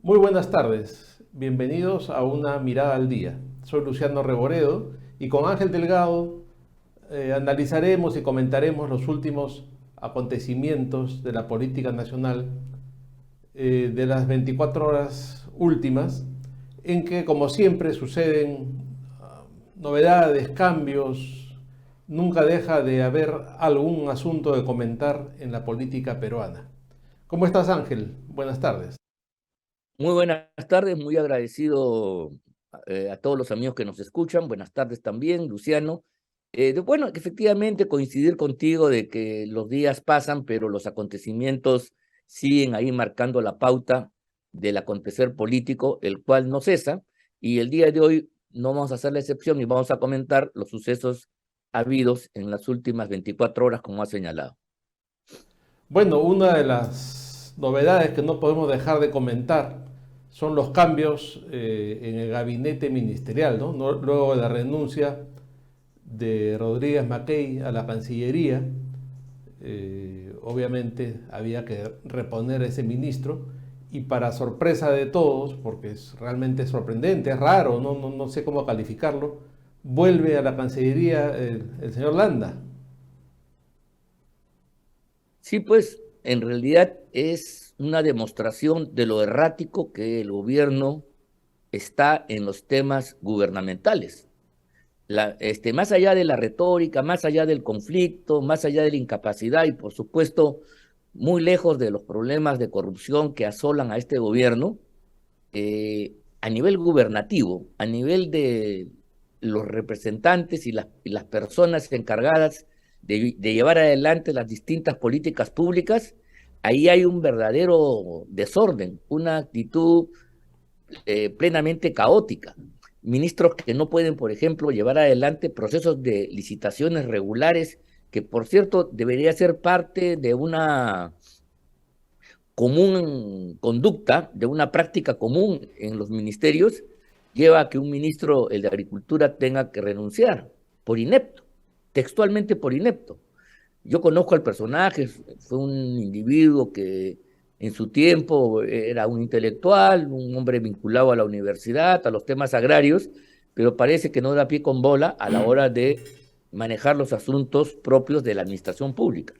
Muy buenas tardes, bienvenidos a una mirada al día. Soy Luciano Reboredo y con Ángel Delgado analizaremos y comentaremos los últimos acontecimientos de la política nacional de las 24 horas últimas, en que como siempre suceden novedades, cambios, nunca deja de haber algún asunto de comentar en la política peruana. ¿Cómo estás, Ángel? Buenas tardes. Muy buenas tardes, muy agradecido a todos los amigos que nos escuchan. Buenas tardes también, Luciano. Bueno, efectivamente coincidir contigo de que los días pasan, pero los acontecimientos siguen ahí marcando la pauta del acontecer político, el cual no cesa. Y el día de hoy no vamos a hacer la excepción y vamos a comentar los sucesos habidos en las últimas 24 horas, como ha señalado. Bueno, una de las novedades que no podemos dejar de comentar son los cambios en el gabinete ministerial, ¿no? Luego de la renuncia de Rodríguez Mackey a la Cancillería, obviamente había que reponer a ese ministro y para sorpresa de todos, porque es realmente sorprendente, es raro, no sé cómo calificarlo, vuelve a la Cancillería el señor Landa. Sí, pues en realidad es una demostración de lo errático que el gobierno está en los temas gubernamentales. Más allá de la retórica, más allá del conflicto, más allá de la incapacidad y por supuesto muy lejos de los problemas de corrupción que asolan a este gobierno, a nivel gubernativo, a nivel de los representantes y las personas encargadas de llevar adelante las distintas políticas públicas, ahí hay un verdadero desorden, una actitud plenamente caótica. Ministros que no pueden, por ejemplo, llevar adelante procesos de licitaciones regulares, que por cierto debería ser parte de una común conducta, de una práctica común en los ministerios, lleva a que un ministro, el de Agricultura, tenga que renunciar por inepto, textualmente por inepto. Yo conozco al personaje, fue un individuo que en su tiempo era un intelectual, un hombre vinculado a la universidad, a los temas agrarios, pero parece que no da pie con bola a la hora de manejar los asuntos propios de la administración pública.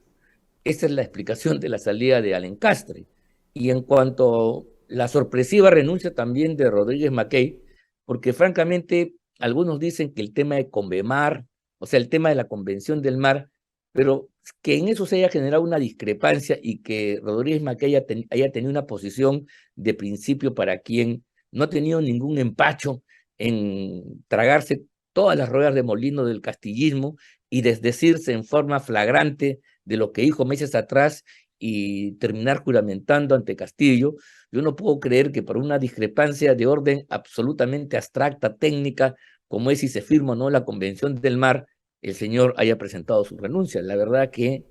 Esa es la explicación de la salida de Alencastre. Y en cuanto a la sorpresiva renuncia también de Rodríguez Mackey, porque francamente algunos dicen que el tema de Convemar, o sea, el tema de la Convención del Mar, pero que en eso se haya generado una discrepancia y que Rodríguez Mackey haya tenido una posición de principio para quien no ha tenido ningún empacho en tragarse todas las ruedas de molino del castillismo y desdecirse en forma flagrante de lo que dijo meses atrás y terminar juramentando ante Castillo. Yo no puedo creer que por una discrepancia de orden absolutamente abstracta, técnica, como es si se firma o no la Convención del Mar, el señor haya presentado su renuncia. La verdad que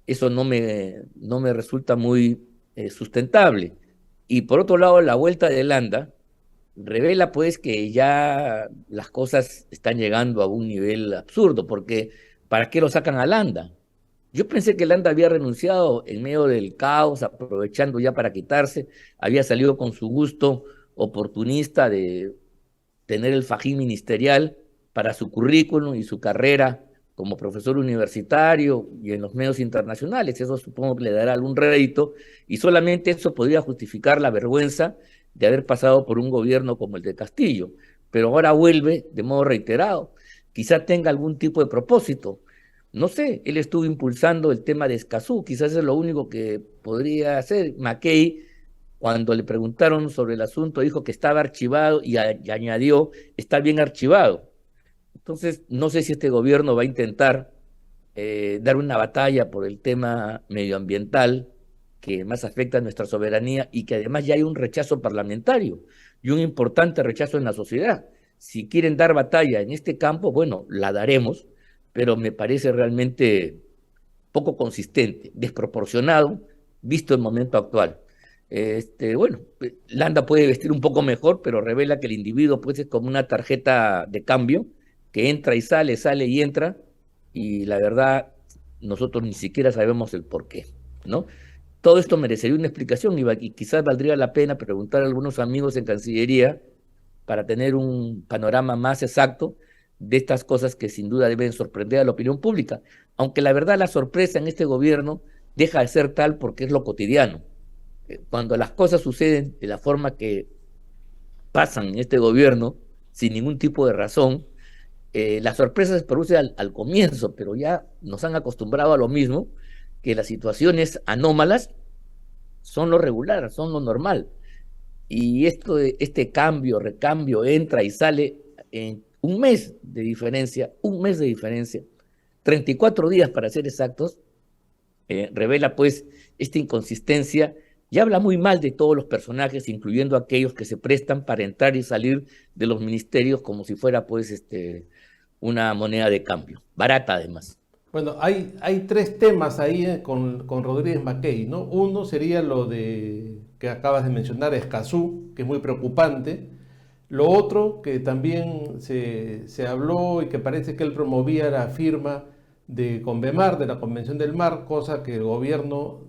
eso no me resulta muy sustentable. Y por otro lado, la vuelta de Landa revela pues que ya las cosas están llegando a un nivel absurdo, porque ¿para qué lo sacan a Landa? Yo pensé que Landa había renunciado en medio del caos, aprovechando ya para quitarse, había salido con su gusto oportunista de tener el fajín ministerial para su currículum y su carrera como profesor universitario y en los medios internacionales. Eso supongo que le dará algún rédito y solamente eso podría justificar la vergüenza de haber pasado por un gobierno como el de Castillo. Pero ahora vuelve de modo reiterado. Quizá tenga algún tipo de propósito. No sé, él estuvo impulsando el tema de Escazú, quizás es lo único que podría hacer. Mackey, cuando le preguntaron sobre el asunto, dijo que estaba archivado y añadió, está bien archivado. Entonces, no sé si este gobierno va a intentar dar una batalla por el tema medioambiental que más afecta a nuestra soberanía y que además ya hay un rechazo parlamentario y un importante rechazo en la sociedad. Si quieren dar batalla en este campo, bueno, la daremos, pero me parece realmente poco consistente, desproporcionado, visto el momento actual. Bueno, Landa puede vestir un poco mejor, pero revela que el individuo pues, es como una tarjeta de cambio que entra y sale, sale y entra, y la verdad, nosotros ni siquiera sabemos el por qué, ¿no? todo esto merecería una explicación y quizás valdría la pena preguntar a algunos amigos en Cancillería para tener un panorama más exacto de estas cosas que sin duda deben sorprender a la opinión pública. Aunque la verdad la sorpresa en este gobierno deja de ser tal porque es lo cotidiano. Cuando las cosas suceden de la forma que pasan en este gobierno, sin ningún tipo de razón, la sorpresa se produce al comienzo, pero ya nos han acostumbrado a lo mismo, que las situaciones anómalas son lo regular, son lo normal. Y este cambio, recambio, entra y sale en un mes de diferencia, 34 días para ser exactos, revela pues esta inconsistencia y habla muy mal de todos los personajes, incluyendo aquellos que se prestan para entrar y salir de los ministerios como si fuera pues una moneda de cambio, barata además. Bueno, hay tres temas ahí con Rodríguez Mackey, ¿no? Uno sería lo de que acabas de mencionar, Escazú, que es muy preocupante. Lo otro que también se habló y que parece que él promovía la firma de Convemar, de la Convención del Mar, cosa que el gobierno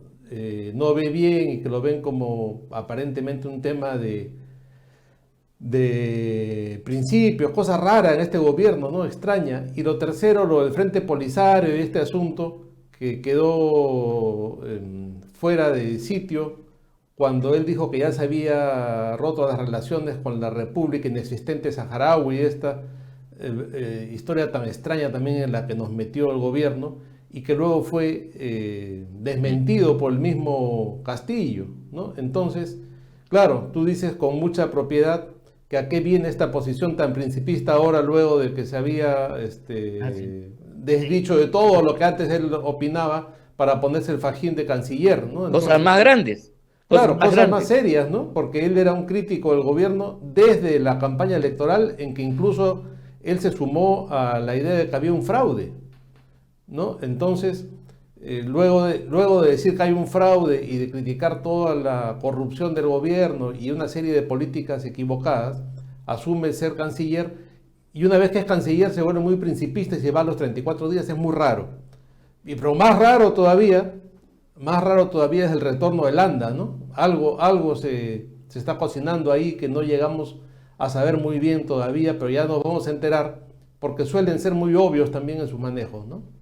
no ve bien y que lo ven como aparentemente un tema de principios, cosas raras en este gobierno, ¿no? Extraña. Y lo tercero, lo del Frente Polisario y este asunto que quedó fuera de sitio cuando él dijo que ya se había roto las relaciones con la República Inexistente Saharaui, esta historia tan extraña también en la que nos metió el gobierno y que luego fue desmentido por el mismo Castillo, ¿no? Entonces, claro, tú dices con mucha propiedad que a qué viene esta posición tan principista ahora luego de que se había Sí. desdicho de todo lo que antes él opinaba para ponerse el fajín de canciller, ¿no? Cosas Entonces, más grandes, cosas claro, más cosas más grandes. serias, ¿no? Porque él era un crítico del gobierno desde la campaña electoral en que incluso él se sumó a la idea de que había un fraude, ¿no? Entonces, luego de decir que hay un fraude y de criticar toda la corrupción del gobierno y una serie de políticas equivocadas, asume ser canciller y una vez que es canciller se vuelve muy principista y se va a los 34 días, es muy raro. Pero más raro todavía es el retorno de Landa, ¿no? Algo se está cocinando ahí que no llegamos a saber muy bien todavía, pero ya nos vamos a enterar porque suelen ser muy obvios también en sus manejos, ¿no?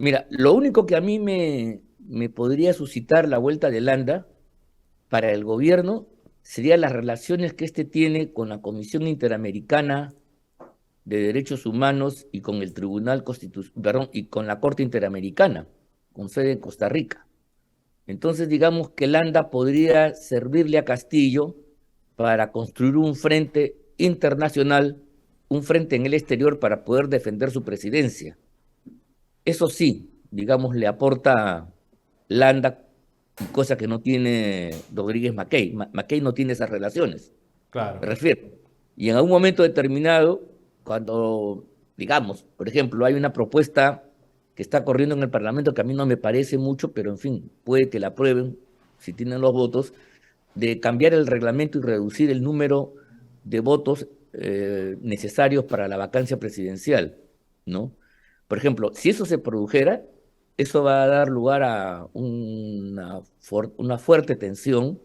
Mira, lo único que a mí me podría suscitar la vuelta de Landa para el gobierno serían las relaciones que éste tiene con la Comisión Interamericana de Derechos Humanos y con el Tribunal Constitucional, perdón, y con la Corte Interamericana, con sede en Costa Rica. Entonces, digamos que Landa podría servirle a Castillo para construir un frente internacional, un frente en el exterior para poder defender su presidencia. Eso sí, digamos, le aporta Landa, cosa que no tiene Rodríguez Mackey. Mackey no tiene esas relaciones, Claro. me refiero. Y en algún momento determinado, cuando, digamos, por ejemplo, hay una propuesta que está corriendo en el Parlamento que a mí no me parece mucho, pero en fin, puede que la aprueben si tienen los votos, de cambiar el reglamento y reducir el número de votos necesarios para la vacancia presidencial, ¿no? Por ejemplo, si eso se produjera, eso va a dar lugar a una fuerte tensión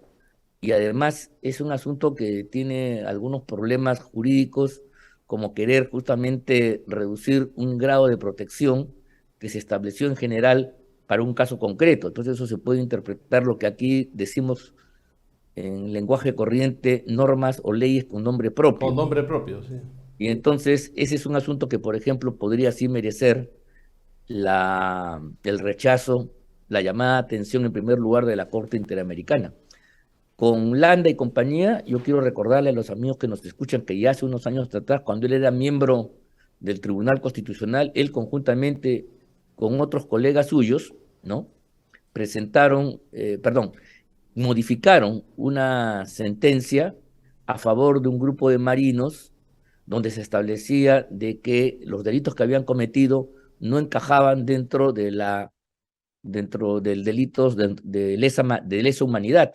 y además es un asunto que tiene algunos problemas jurídicos, como querer justamente reducir un grado de protección que se estableció en general para un caso concreto. Entonces eso se puede interpretar lo que aquí decimos en lenguaje corriente, normas o leyes con nombre Con propio. nombre propio, sí. Y entonces ese es un asunto que, por ejemplo, podría sí merecer el rechazo, la llamada atención en primer lugar de la Corte Interamericana. Con Landa y compañía, yo quiero recordarle a los amigos que nos escuchan que ya hace unos años atrás, cuando él era miembro del Tribunal Constitucional, él conjuntamente con otros colegas suyos, ¿no? Modificaron una sentencia a favor de un grupo de marinos donde se establecía de que los delitos que habían cometido no encajaban dentro del delitos de lesa humanidad,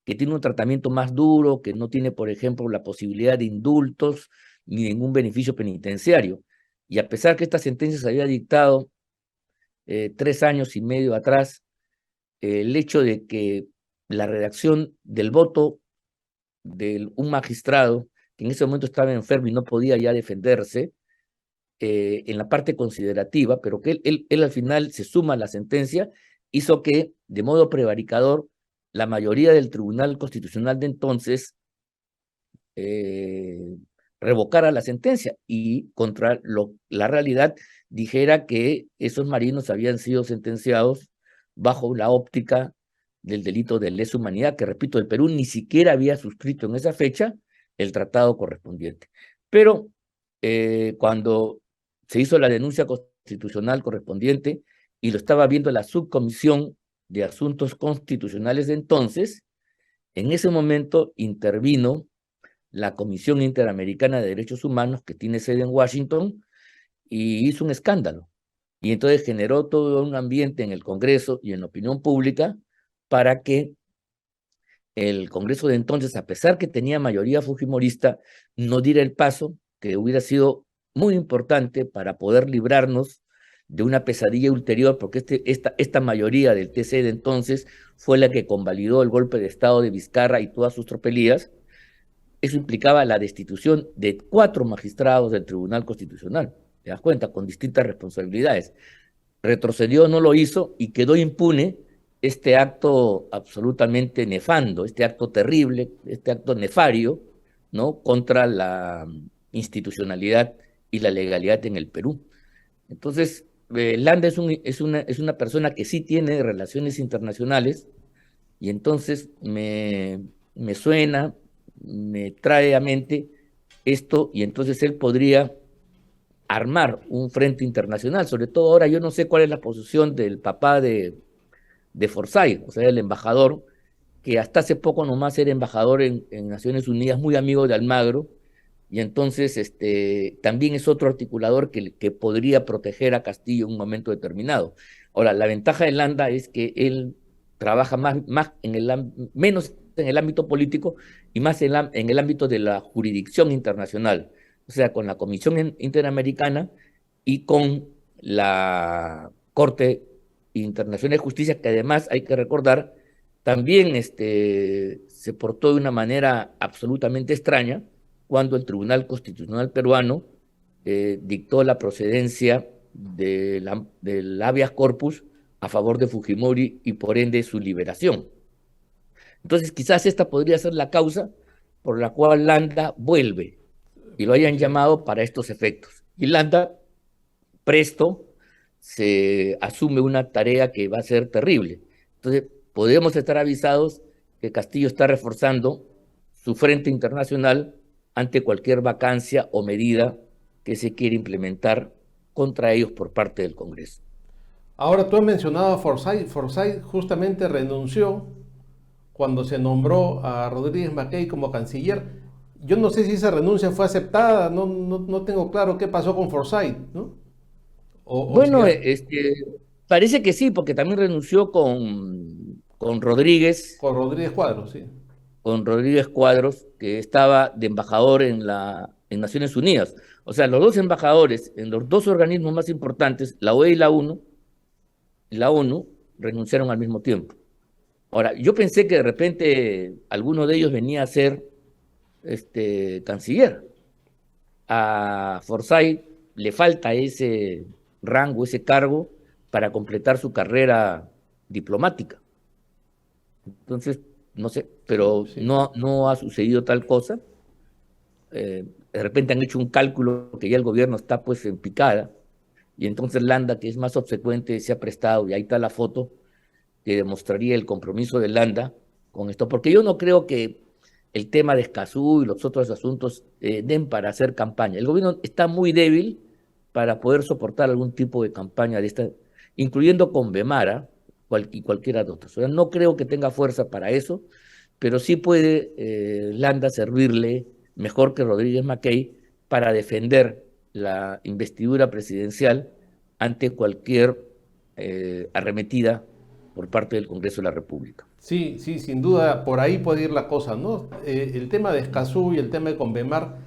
que tiene un tratamiento más duro, que no tiene, por ejemplo, la posibilidad de indultos ni ningún beneficio penitenciario. Y a pesar que esta sentencia se había dictado 3 años y medio atrás, el hecho de que la redacción del voto de un magistrado que en ese momento estaba enfermo y no podía ya defenderse, en la parte considerativa, pero que él al final se suma a la sentencia, hizo que, de modo prevaricador, la mayoría del Tribunal Constitucional de entonces eh, revocara la sentencia y contra la realidad dijera que esos marinos habían sido sentenciados bajo la óptica del delito de lesa humanidad, que repito, el Perú ni siquiera había suscrito en esa fecha el tratado correspondiente. Pero cuando se hizo la denuncia constitucional correspondiente y lo estaba viendo la subcomisión de asuntos constitucionales de entonces, en ese momento intervino la Comisión Interamericana de Derechos Humanos, que tiene sede en Washington, y hizo un escándalo. Y entonces generó todo un ambiente en el Congreso y en la opinión pública para que el Congreso de entonces, a pesar que tenía mayoría fujimorista, no diera el paso que hubiera sido muy importante para poder librarnos de una pesadilla ulterior, porque esta mayoría del TC de entonces fue la que convalidó el golpe de Estado de Vizcarra y todas sus tropelías. Eso implicaba la destitución de 4 magistrados del Tribunal Constitucional, te das cuenta, con distintas responsabilidades. Retrocedió, no lo hizo y quedó impune este acto absolutamente nefando, este acto terrible, este acto nefario, ¿no?, contra la institucionalidad y la legalidad en el Perú. Entonces, Landa es una persona que sí tiene relaciones internacionales y entonces me suena, me trae a mente esto y entonces él podría armar un frente internacional. Sobre todo ahora yo no sé cuál es la posición del papá de Forsyth, o sea, el embajador, que hasta hace poco nomás era embajador en Naciones Unidas, muy amigo de Almagro, y entonces también es otro articulador que podría proteger a Castillo en un momento determinado. Ahora, la ventaja de Landa es que él trabaja menos en el ámbito político y más en el ámbito de la jurisdicción internacional, o sea, con la Comisión Interamericana y con la Corte Internacional de Justicia, que además hay que recordar, también se portó de una manera absolutamente extraña cuando el Tribunal Constitucional peruano dictó la procedencia del habeas corpus a favor de Fujimori y por ende su liberación. Entonces quizás esta podría ser la causa por la cual Landa vuelve y lo hayan llamado para estos efectos. Y Landa presto se asume una tarea que va a ser terrible. Entonces podemos estar avisados que Castillo está reforzando su frente internacional ante cualquier vacancia o medida que se quiera implementar contra ellos por parte del Congreso. Ahora tú has mencionado a Forsyth. Forsyth justamente renunció cuando se nombró a Rodríguez Mackey como canciller. Yo no sé si esa renuncia fue aceptada, no tengo claro qué pasó con Forsyth, ¿no? O si Bueno, ya parece que sí, porque también renunció con Rodríguez Cuadros, sí. con Rodríguez Cuadros, que estaba de embajador en Naciones Unidas. O sea, los dos embajadores en los dos organismos más importantes, la OEA y la ONU, renunciaron al mismo tiempo. Ahora, yo pensé que de repente alguno de ellos venía a ser canciller. A Forsyth le falta ese rango, ese cargo para completar su carrera diplomática. Entonces, no sé, pero Sí. no ha sucedido tal cosa. De repente han hecho un cálculo que ya el gobierno está pues en picada y entonces Landa, que es más obsecuente, se ha prestado y ahí está la foto que demostraría el compromiso de Landa con esto, porque yo no creo que el tema de Escazú y los otros asuntos den para hacer campaña. El gobierno está muy débil para poder soportar algún tipo de campaña de esta, incluyendo con Bemara y cualquiera de otras. O sea, no creo que tenga fuerza para eso, pero sí puede Landa servirle mejor que Rodríguez Mackey para defender la investidura presidencial ante cualquier arremetida por parte del Congreso de la República. Sí, sí, sin duda por ahí puede ir la cosa, ¿no? El tema de Escazú y el tema de Convemar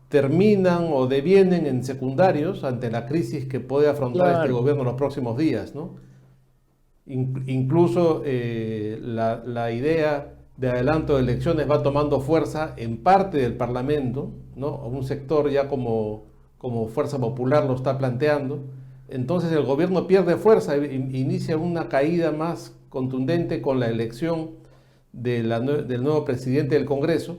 terminan o devienen en secundarios ante la crisis que puede afrontar este Claro, gobierno en los próximos días, ¿no? Incluso la idea de adelanto de elecciones va tomando fuerza en parte del Parlamento, ¿no? Un sector ya como Fuerza Popular lo está planteando. Entonces el gobierno pierde fuerza, inicia una caída más contundente con la elección del nuevo presidente del Congreso,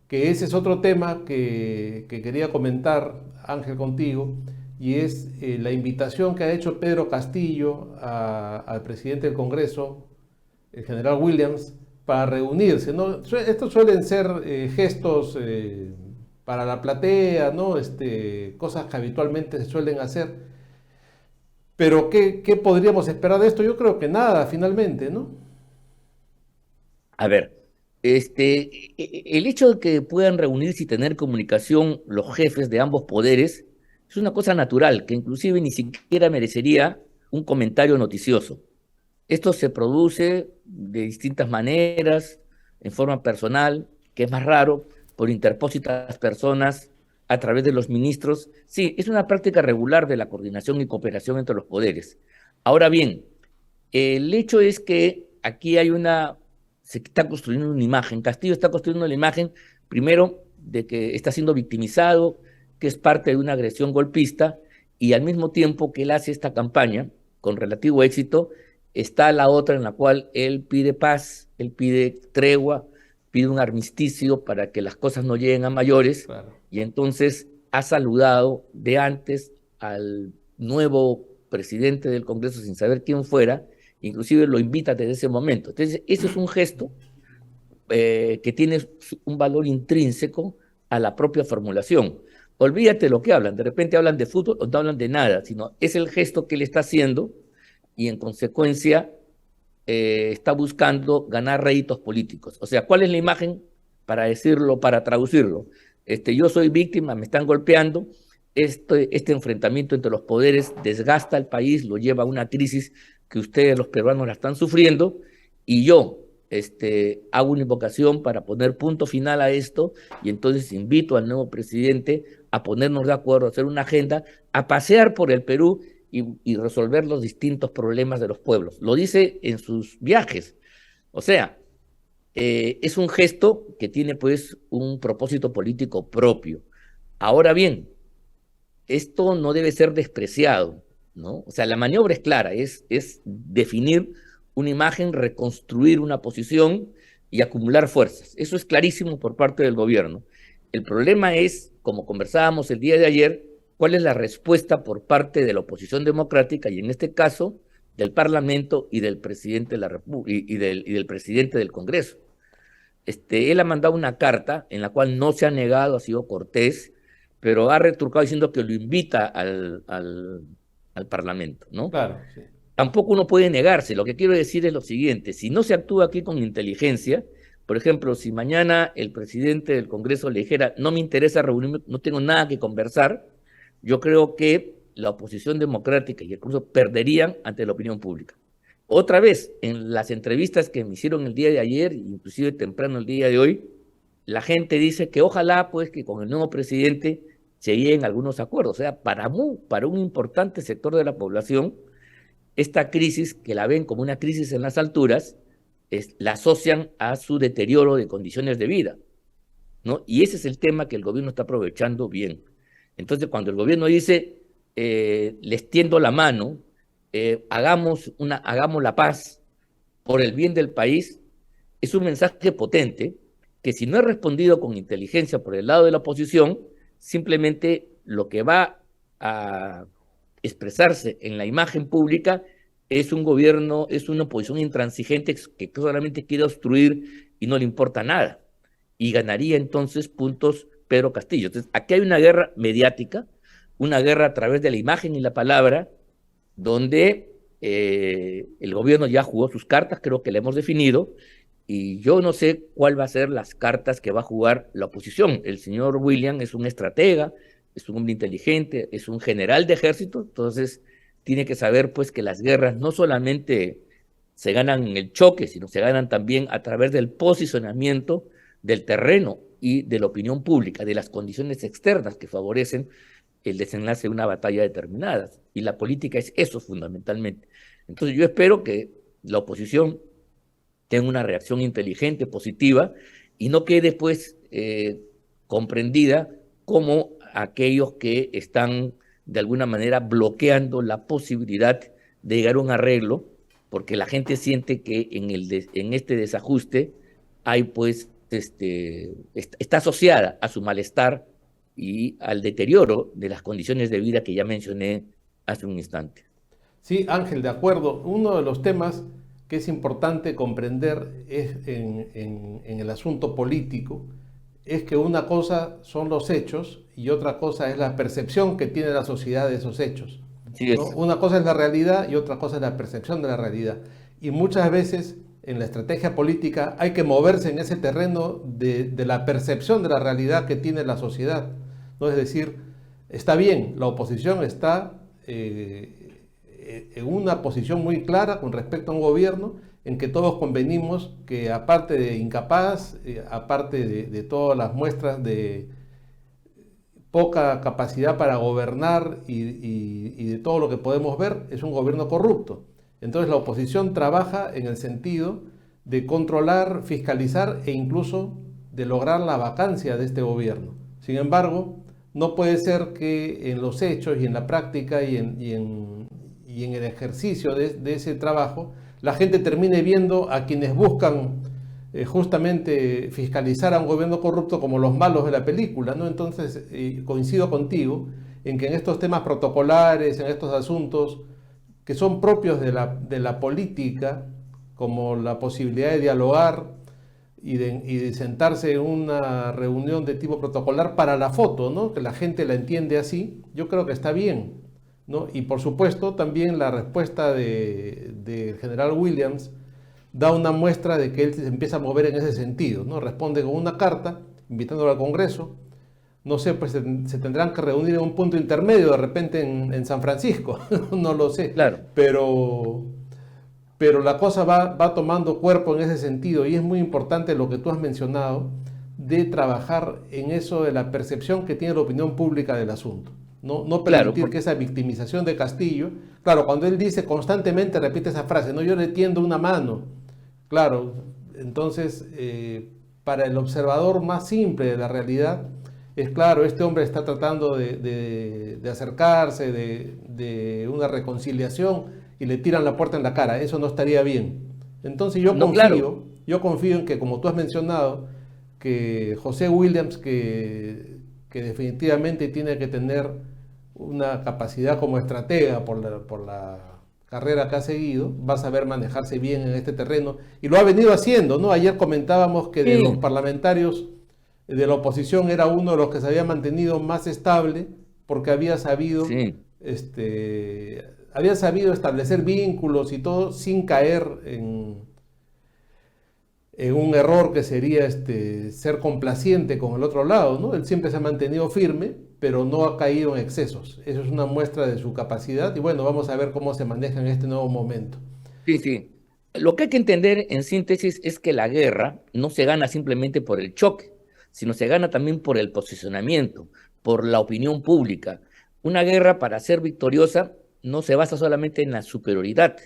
que ese es otro tema que quería comentar, Ángel, contigo, y es la invitación que ha hecho Pedro Castillo al presidente del Congreso, el general Williams, para reunirse, ¿no? Estos suelen ser gestos para la platea, ¿no? Cosas que habitualmente se suelen hacer. Pero ¿qué podríamos esperar de esto? Yo creo que nada, finalmente, ¿no? A ver, el hecho de que puedan reunirse y tener comunicación los jefes de ambos poderes es una cosa natural, que inclusive ni siquiera merecería un comentario noticioso. Esto se produce de distintas maneras, en forma personal, que es más raro, por interpósitas personas, a través de los ministros. Sí, es una práctica regular de la coordinación y cooperación entre los poderes. Ahora bien, el hecho es que aquí se está construyendo una imagen. Castillo está construyendo la imagen, primero, de que está siendo victimizado, que es parte de una agresión golpista, y al mismo tiempo que él hace esta campaña, con relativo éxito, está la otra en la cual él pide paz, él pide tregua, pide un armisticio para que las cosas no lleguen a mayores, Claro. y entonces ha saludado de antes al nuevo presidente del Congreso sin saber quién fuera, inclusive lo invita desde ese momento. Entonces, ese es un gesto que tiene un valor intrínseco a la propia formulación. Olvídate lo que hablan, de repente hablan de fútbol o no hablan de nada, sino es el gesto que él está haciendo y en consecuencia está buscando ganar réditos políticos. O sea, ¿cuál es la imagen para decirlo, para traducirlo? Yo soy víctima, me están golpeando, este enfrentamiento entre los poderes desgasta al país, lo lleva a una crisis que ustedes los peruanos la están sufriendo, y yo hago una invocación para poner punto final a esto, y entonces invito al nuevo presidente a ponernos de acuerdo, a hacer una agenda, a pasear por el Perú y resolver los distintos problemas de los pueblos. Lo dice en sus viajes. O sea, es un gesto que tiene pues un propósito político propio. Ahora bien, esto no debe ser despreciado, ¿no? O sea, la maniobra es clara, es definir una imagen, reconstruir una posición y acumular fuerzas. Eso es clarísimo por parte del gobierno. El problema es, como conversábamos el día de ayer, cuál es la respuesta por parte de la oposición democrática y en este caso del Parlamento y del presidente de la República y del presidente del Congreso. Él ha mandado una carta en la cual no se ha negado, ha sido cortés, pero ha retrucado diciendo que lo invita al Parlamento, ¿no? Claro, sí. Tampoco uno puede negarse. Lo que quiero decir es lo siguiente: si no se actúa aquí con inteligencia, por ejemplo, si mañana el presidente del Congreso le dijera, no me interesa reunirme, no tengo nada que conversar, yo creo que la oposición democrática y el Congreso perderían ante la opinión pública. Otra vez, en las entrevistas que me hicieron el día de ayer, inclusive temprano el día de hoy, la gente dice que ojalá pues que con el nuevo presidente se lleguen algunos acuerdos. O sea, para un importante sector de la población, esta crisis, que la ven como una crisis en las alturas, la asocian a su deterioro de condiciones de vida, ¿no? Y ese es el tema que el gobierno está aprovechando bien. Entonces, cuando el gobierno dice, les tiendo la mano, hagamos la paz por el bien del país, es un mensaje potente que, si no es respondido con inteligencia por el lado de la oposición, simplemente lo que va a expresarse en la imagen pública es un gobierno, es una oposición intransigente que solamente quiere obstruir y no le importa nada. Y ganaría entonces puntos Pedro Castillo. Entonces, aquí hay una guerra mediática, una guerra a través de la imagen y la palabra, donde el gobierno ya jugó sus cartas, creo que la hemos definido, y yo no sé cuál va a ser las cartas que va a jugar la oposición. El señor William es un estratega, es un hombre inteligente, es un general de ejército, entonces tiene que saber pues que las guerras no solamente se ganan en el choque, sino se ganan también a través del posicionamiento del terreno y de la opinión pública, de las condiciones externas que favorecen el desenlace de una batalla determinada. Y la política es eso fundamentalmente. Entonces yo espero que la oposición tenga una reacción inteligente, positiva, y no quede pues comprendida como aquellos que están de alguna manera bloqueando la posibilidad de llegar a un arreglo, porque la gente siente que en este desajuste hay pues, está asociada a su malestar y al deterioro de las condiciones de vida que ya mencioné hace un instante. Sí, Ángel, de acuerdo. Uno de los temas que es importante comprender es en el asunto político es que una cosa son los hechos y otra cosa es la percepción que tiene la sociedad de esos hechos. Así ¿No? es. Una cosa es la realidad y otra cosa es la percepción de la realidad. Y muchas veces en la estrategia política hay que moverse en ese terreno de la percepción de la realidad que tiene la sociedad. ¿No? Es decir, está bien, la oposición está en una posición muy clara con respecto a un gobierno en que todos convenimos que aparte de incapaz, aparte de todas las muestras de poca capacidad para gobernar y de todo lo que podemos ver, es un gobierno corrupto. Entonces la oposición trabaja en el sentido de controlar, fiscalizar e incluso de lograr la vacancia de este gobierno. Sin embargo, no puede ser que en los hechos y en la práctica y en el ejercicio de ese trabajo la gente termine viendo a quienes buscan justamente fiscalizar a un gobierno corrupto como los malos de la película, ¿no? Entonces, coincido contigo en que en estos temas protocolares, en estos asuntos que son propios de la política, como la posibilidad de dialogar y de sentarse en una reunión de tipo protocolar para la foto, ¿no? Que la gente la entiende así, yo creo que está bien, ¿no? Y por supuesto también la respuesta del general Williams da una muestra de que él se empieza a mover en ese sentido, ¿no? Responde con una carta invitándolo al Congreso. No sé, pues se tendrán que reunir en un punto intermedio de repente en San Francisco, no lo sé, Claro. pero, pero la cosa va tomando cuerpo en ese sentido y es muy importante lo que tú has mencionado de trabajar en eso de la percepción que tiene la opinión pública del asunto. No Claro, permitir que esa victimización de Castillo, claro, cuando él dice constantemente, repite esa frase, no, yo le tiendo una mano, claro, entonces para el observador más simple de la realidad, es claro, este hombre está tratando de acercarse, de una reconciliación y le tiran la puerta en la cara, eso no estaría bien. Entonces no, claro. yo confío en que como tú has mencionado, que José Williams, que definitivamente tiene que tener una capacidad como estratega por la carrera que ha seguido, va a saber manejarse bien en este terreno y lo ha venido haciendo, ¿no? Ayer comentábamos que de los Sí, parlamentarios de la oposición era uno de los que se había mantenido más estable porque sí. había sabido establecer vínculos y todo sin caer en un error que sería ser complaciente con el otro lado, ¿no? Él siempre se ha mantenido firme, pero no ha caído en excesos. Eso es una muestra de su capacidad y bueno, vamos a ver cómo se maneja en este nuevo momento. Sí, sí. Lo que hay que entender en síntesis es que la guerra no se gana simplemente por el choque, sino se gana también por el posicionamiento, por la opinión pública. Una guerra para ser victoriosa no se basa solamente en la superioridad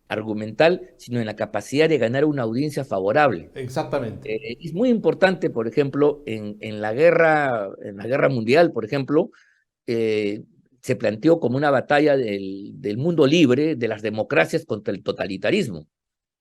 argumental, sino en la capacidad de ganar una audiencia favorable. Exactamente. Es muy importante, por ejemplo, en la guerra mundial, por ejemplo, eh, se planteó como una batalla del mundo libre, de las democracias contra el totalitarismo.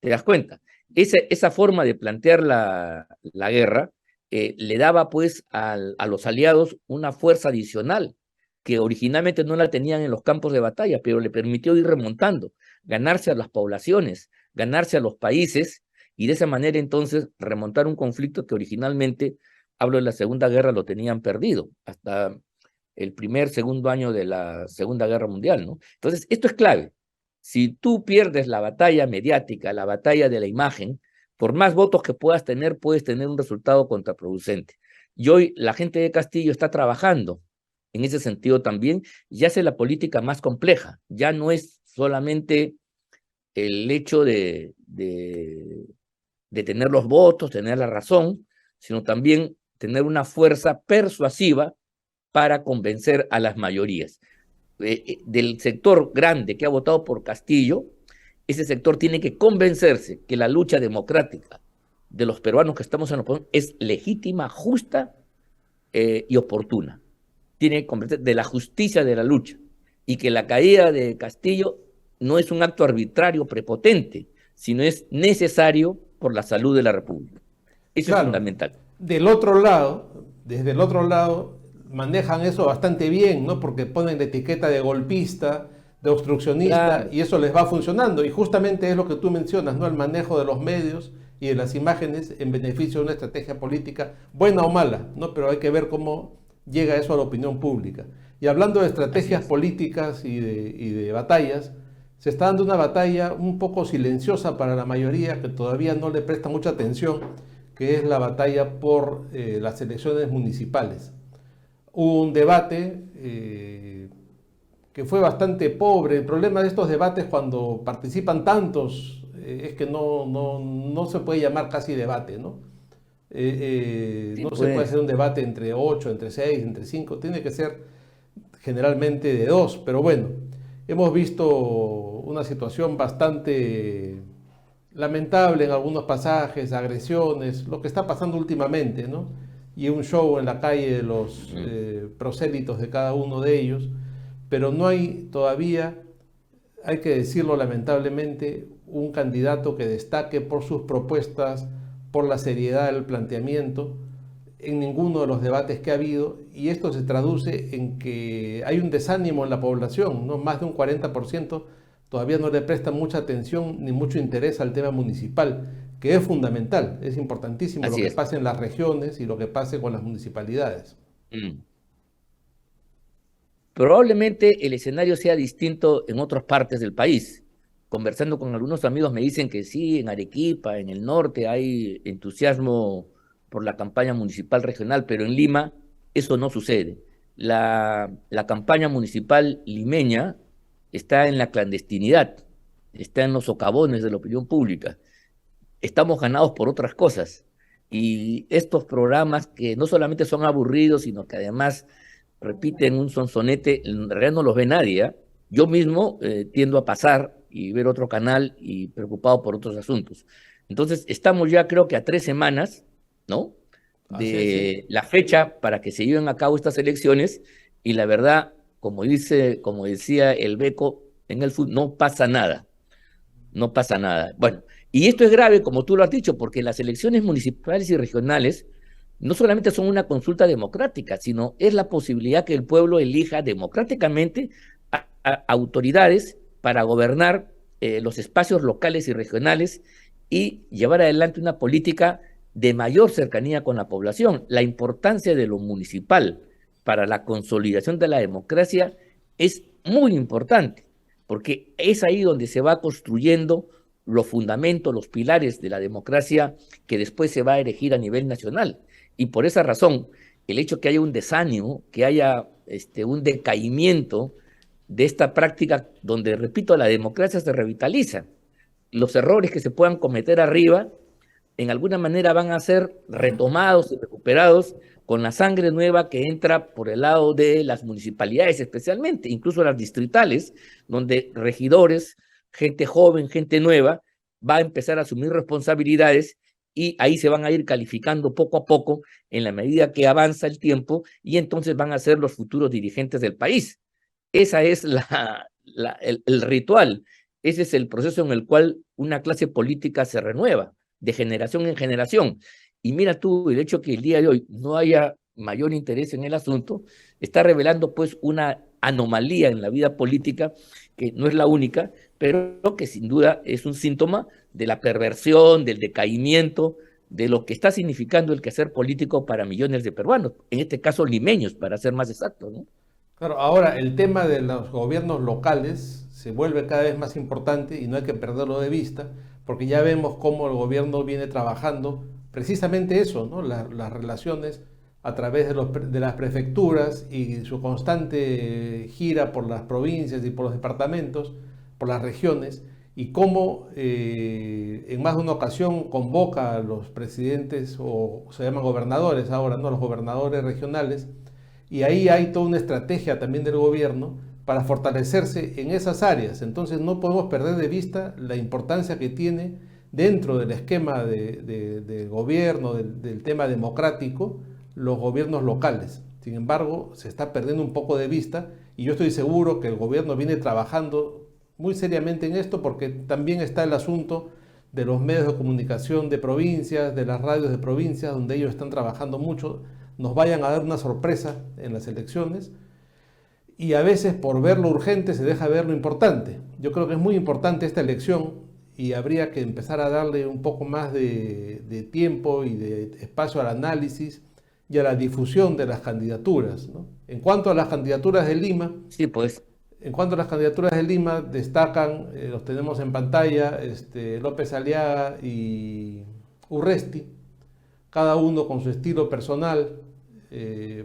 ¿Te das cuenta? Esa forma de plantear la guerra le daba pues a los aliados una fuerza adicional que originalmente no la tenían en los campos de batalla, pero le permitió ir remontando, ganarse a las poblaciones, ganarse a los países y de esa manera entonces remontar un conflicto que originalmente, hablo de la Segunda Guerra, lo tenían perdido hasta el segundo año de la Segunda Guerra Mundial, ¿no? Entonces, esto es clave. Si tú pierdes la batalla mediática, la batalla de la imagen, por más votos que puedas tener, puedes tener un resultado contraproducente. Y hoy la gente de Castillo está trabajando en ese sentido también y hace la política más compleja. Ya no es solamente el hecho de tener los votos, tener la razón, sino también tener una fuerza persuasiva para convencer a las mayorías. Del sector grande que ha votado por Castillo, ese sector tiene que convencerse que la lucha democrática de los peruanos que estamos en la oposición es legítima, justa y oportuna. Tiene que convencerse de la justicia de la lucha y que la caída de Castillo no es un acto arbitrario, prepotente, sino es necesario por la salud de la República. Eso es Claro, fundamental. del otro lado, desde el otro lado, manejan eso bastante bien, ¿no? Porque ponen la etiqueta de golpista, de obstruccionista, Claro, y eso les va funcionando. Y justamente es lo que tú mencionas, ¿no? El manejo de los medios y de las imágenes en beneficio de una estrategia política, buena o mala, ¿no? Pero hay que ver cómo llega eso a la opinión pública. Y hablando de así estrategias es. políticas y de batallas, se está dando una batalla un poco silenciosa para la mayoría que todavía no le presta mucha atención, que es la batalla por las elecciones municipales. Hubo un debate que fue bastante pobre. El problema de estos debates cuando participan tantos es que no se puede llamar casi debate, ¿no? Sí, No se puede hacer pues, un debate entre 8, entre 6, entre 5. Tiene que ser generalmente de 2. Pero bueno, hemos visto una situación bastante lamentable en algunos pasajes, agresiones, lo que está pasando últimamente, ¿no? Y un show en la calle de los prosélitos de cada uno de ellos, pero no hay todavía, hay que decirlo lamentablemente, un candidato que destaque por sus propuestas, por la seriedad del planteamiento, en ninguno de los debates que ha habido, y esto se traduce en que hay un desánimo en la población, ¿no? Más de un 40% todavía no le presta mucha atención ni mucho interés al tema municipal, que es fundamental, es importantísimo lo así que es. pasa en las regiones y lo que pase con las municipalidades. Mm. Probablemente el escenario sea distinto en otras partes del país. Conversando con algunos amigos me dicen que sí, en Arequipa, en el norte hay entusiasmo por la campaña municipal regional, pero en Lima eso no sucede. La campaña municipal limeña está en la clandestinidad, está en los socavones de la opinión pública. Estamos ganados por otras cosas. Y estos programas que no solamente son aburridos, sino que además repiten un sonsonete, en realidad no los ve nadie, ¿eh? Yo mismo tiendo a pasar y ver otro canal y preocupado por otros asuntos. Entonces, estamos ya creo que a 3 semanas, ¿no? Así es, sí. De la fecha para que se lleven a cabo estas elecciones y la verdad, como decía el Beco, en el fútbol no pasa nada, no pasa nada. Bueno, y esto es grave, como tú lo has dicho, porque las elecciones municipales y regionales no solamente son una consulta democrática, sino es la posibilidad que el pueblo elija democráticamente a autoridades para gobernar los espacios locales y regionales y llevar adelante una política de mayor cercanía con la población. La importancia de lo municipal para la consolidación de la democracia es muy importante, porque es ahí donde se va construyendo los fundamentos, los pilares de la democracia que después se va a erigir a nivel nacional. Y por esa razón, el hecho que haya un desánimo, que haya un decaimiento de esta práctica donde, repito, la democracia se revitaliza, los errores que se puedan cometer arriba, en alguna manera van a ser retomados y recuperados con la sangre nueva que entra por el lado de las municipalidades, especialmente, incluso las distritales, donde regidores, gente joven, gente nueva, va a empezar a asumir responsabilidades y ahí se van a ir calificando poco a poco en la medida que avanza el tiempo y entonces van a ser los futuros dirigentes del país. Esa es el ritual, ese es el proceso en el cual una clase política se renueva de generación en generación. Y mira tú, el hecho que el día de hoy no haya mayor interés en el asunto, está revelando pues una anomalía en la vida política, que no es la única, pero que sin duda es un síntoma de la perversión, del decaimiento, de lo que está significando el quehacer político para millones de peruanos, en este caso limeños, para ser más exacto, ¿no? Claro, ahora el tema de los gobiernos locales se vuelve cada vez más importante y no hay que perderlo de vista, porque ya vemos cómo el gobierno viene trabajando precisamente eso, ¿no? Las relaciones a través de las prefecturas y su constante gira por las provincias y por los departamentos, por las regiones, y cómo en más de una ocasión convoca a los presidentes, o se llaman gobernadores ahora, ¿no? Los gobernadores regionales, y ahí hay toda una estrategia también del gobierno para fortalecerse en esas áreas. Entonces no podemos perder de vista la importancia que tiene dentro del esquema de gobierno, del tema democrático, los gobiernos locales. Sin embargo, se está perdiendo un poco de vista y yo estoy seguro que el gobierno viene trabajando muy seriamente en esto porque también está el asunto de los medios de comunicación de provincias, de las radios de provincias, donde ellos están trabajando mucho, nos vayan a dar una sorpresa en las elecciones y a veces por ver lo urgente se deja ver lo importante. Yo creo que es muy importante esta elección y habría que empezar a darle un poco más de tiempo y de espacio al análisis y a la difusión de las candidaturas, ¿no? En cuanto a las candidaturas de Lima, Sí, pues. en cuanto a las candidaturas de Lima, destacan, los tenemos en pantalla, López Aliaga y Urresti, cada uno con su estilo personal.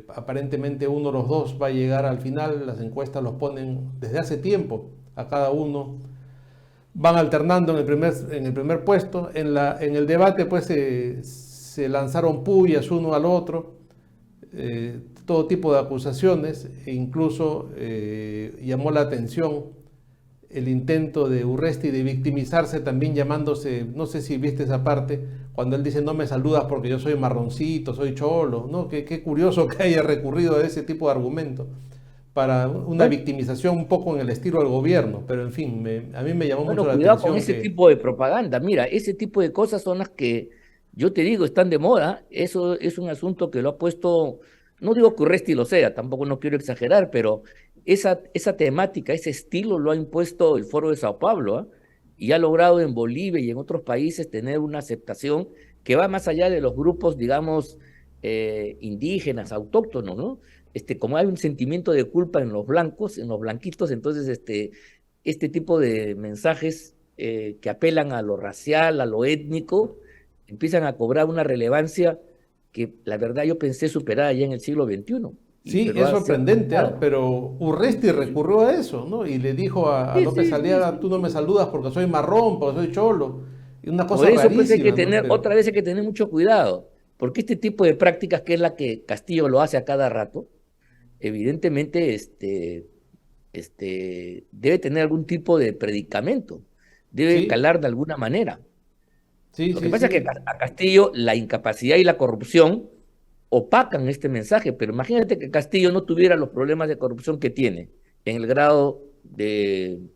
Aparentemente uno de los dos va a llegar al final, las encuestas los ponen desde hace tiempo a cada uno. Van alternando en el primer puesto. En el debate pues se lanzaron pullas uno al otro. Todo tipo de acusaciones e incluso llamó la atención el intento de Urresti de victimizarse también llamándose, no sé si viste esa parte, cuando él dice no me saludas porque yo soy marroncito, soy cholo, ¿no? Qué curioso que haya recurrido a ese tipo de argumento para una Bueno, victimización un poco en el estilo del gobierno, pero en fin, a mí me llamó mucho bueno, la cuidado con atención ese que tipo de propaganda. Mira, ese tipo de cosas son las que yo te digo, están de moda. Eso es un asunto que lo ha puesto, no digo que Urresti lo sea, tampoco no quiero exagerar, pero esa temática, ese estilo lo ha impuesto el Foro de Sao Paulo, ¿ah? Y ha logrado en Bolivia y en otros países tener una aceptación que va más allá de los grupos, digamos, indígenas, autóctonos, ¿no? Como hay un sentimiento de culpa en los blancos, en los blanquitos, entonces este tipo de mensajes que apelan a lo racial, a lo étnico, empiezan a cobrar una relevancia que la verdad yo pensé superada ya en el siglo XXI, sí, pero es se ha sorprendente, ¿ah? aumentado. Pero Urresti recurrió a eso, ¿no? Y le dijo a Sí, López sí, sí, Aliaga, tú sí. no me saludas porque soy marrón, porque soy cholo. Y una Por cosa eso pues hay que rarísima, ¿no? tener, Pero otra vez hay que tener mucho cuidado, porque este tipo de prácticas, que es la que Castillo lo hace a cada rato, evidentemente debe tener algún tipo de predicamento, debe sí, calar de alguna manera. sí, Lo que sí, pasa es que sí. a Castillo la incapacidad y la corrupción opacan este mensaje, pero imagínate que Castillo no tuviera los problemas de corrupción que tiene en el grado en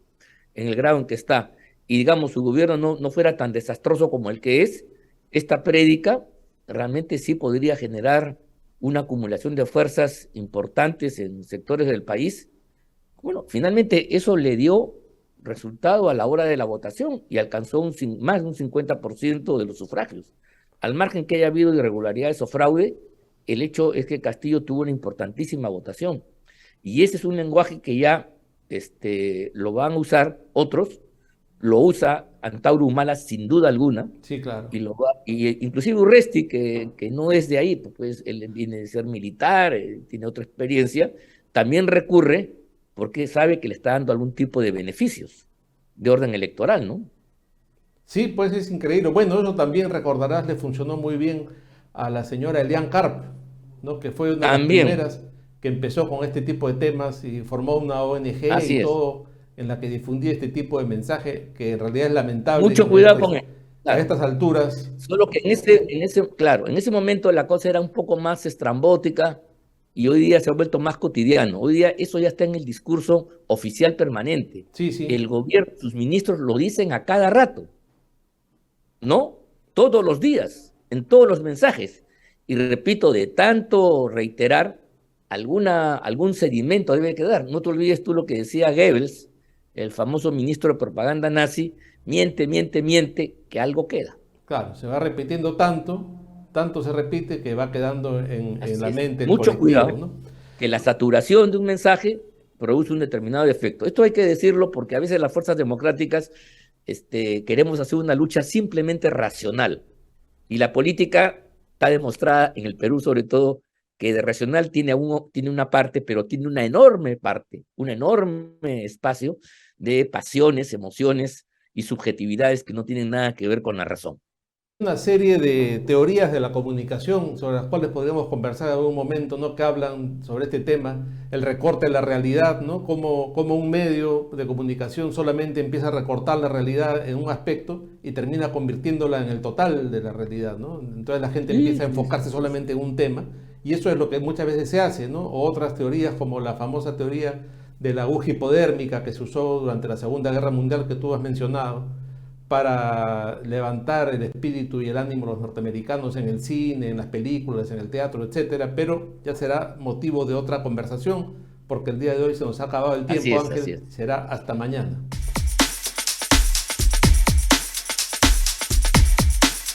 el grado en que está, y digamos su gobierno no fuera tan desastroso como el que es, esta prédica realmente sí podría generar una acumulación de fuerzas importantes en sectores del país. Bueno, finalmente eso le dio resultado a la hora de la votación y alcanzó más de un 50% de los sufragios. Al margen que haya habido irregularidades o fraude, el hecho es que Castillo tuvo una importantísima votación. Y ese es un lenguaje que ya lo van a usar otros, lo usa Antauro Humala sin duda alguna, Sí, claro. y inclusive Urresti, que no es de ahí, pues él viene de ser militar, tiene otra experiencia, también recurre porque sabe que le está dando algún tipo de beneficios de orden electoral, ¿no? Sí, pues es increíble. Bueno, eso también recordarás, le funcionó muy bien a la señora Elian Karp, ¿no? Que fue una de las También, primeras que empezó con este tipo de temas y formó una ONG y así es. todo en la que difundía este tipo de mensaje que en realidad es lamentable Mucho que cuidado con él, a claro. estas alturas. Solo que claro, en ese momento la cosa era un poco más estrambótica y hoy día se ha vuelto más cotidiano. Hoy día eso ya está en el discurso oficial permanente. Sí, sí. El gobierno, sus ministros lo dicen a cada rato, ¿no? Todos los días, en todos los mensajes. Y repito, de tanto reiterar, algún sedimento debe quedar. No te olvides tú lo que decía Goebbels, el famoso ministro de propaganda nazi: miente, miente, miente, que algo queda. Claro, se va repitiendo tanto se repite que va quedando en Así la es. mente el Mucho colectivo, cuidado, ¿no? que la saturación de un mensaje produce un determinado efecto. Esto hay que decirlo porque a veces las fuerzas democráticas queremos hacer una lucha simplemente racional. Y la política está demostrada en el Perú, sobre todo, que de racional tiene una parte, pero tiene una enorme parte, un enorme espacio de pasiones, emociones y subjetividades que no tienen nada que ver con la razón. Una serie de teorías de la comunicación sobre las cuales podríamos conversar en algún momento, ¿no? Que hablan sobre este tema, el recorte de la realidad, ¿no? Como un medio de comunicación solamente empieza a recortar la realidad en un aspecto y termina convirtiéndola en el total de la realidad, ¿no? Entonces la gente Sí, empieza a sí, enfocarse solamente en un tema y eso es lo que muchas veces se hace, ¿no? O otras teorías como la famosa teoría de la aguja hipodérmica que se usó durante la Segunda Guerra Mundial que tú has mencionado para levantar el espíritu y el ánimo de los norteamericanos en el cine, en las películas, en el teatro, etcétera, pero ya será motivo de otra conversación, porque el día de hoy se nos ha acabado el así tiempo, es, así Ángel, es. será hasta mañana.